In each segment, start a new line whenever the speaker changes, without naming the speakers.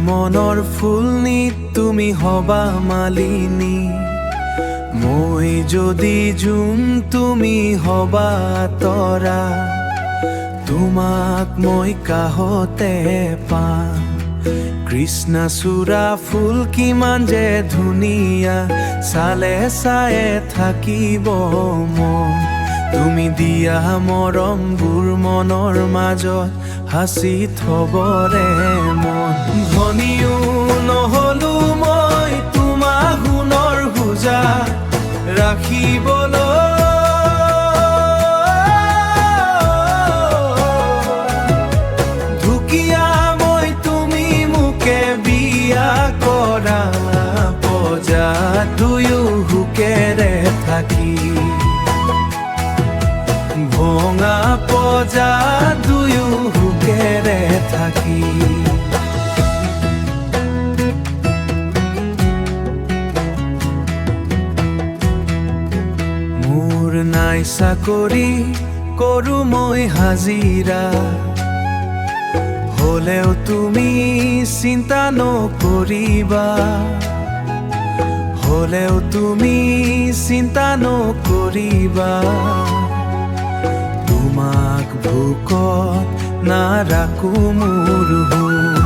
মনৰ ফুলনিত তুমি হবা মালিনী, মই যদি জুম তুমি হবা তৰা, তোমাক মই কাহতে পাম। কৃষ্ণচূড়া ফুল কিমান যে ধুনীয়া, চালে চায়ে থাকিব মন। তুমি দিয়া মৰমবোৰ মনৰ মাজত হাসি থবৰে মন। ধনীও নহলো মই তোমাক গুণৰ বুজা ৰাখিবলৈ, দুখীয়া মই তুমি মোকে বিয়া কৰা, পজা দুয়ো সুখেৰে থাকি, ভঙা পজা দুয়ো সুখেৰে থাকি। মোৰ নাই চাকৰি, কৰো মই হাজিৰা, হলেও তুমি চিন্তা নকৰিবা, হলেও তুমি চিন্তা নকৰিবা। তোমাক ভোকত নাৰাখো মোৰ হুম,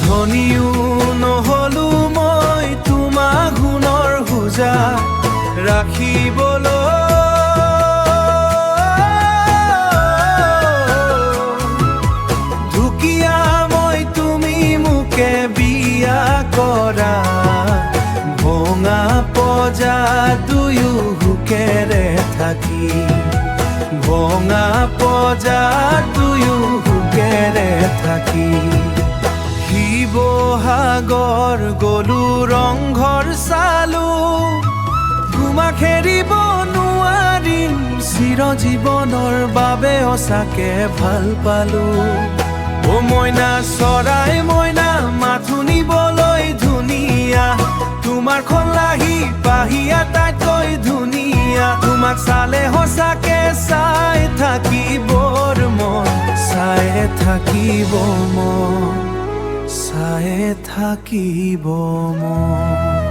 ধনীও নহলো মই তোমাক গুণৰ বুজা ৰাখিবলৈ, দুখীয়া মই তুমি মোকে বিয়া কৰা, ভঙা পজা দুয়ো সুখেৰে থাকি, ভঙা পজা দুয়ো সুখেৰে থাকি। শিৱসাগৰ গলো ৰংঘৰ চালো, তোমাক এৰিব নোৱাৰিম, চিৰজীৱনৰ বাবে সঁচাকে ভাল পালো। অ মইনা চৰাই মইনা মাথো নিবলৈ ধুনীয়া, তোমাৰ খলাহী পাহি আটাইতকৈ ধুনীয়া। তোমাক চালে সঁচাকে চাই থাকিবৰ মন, চাই থাকিব মন, চাই থাকিব মন।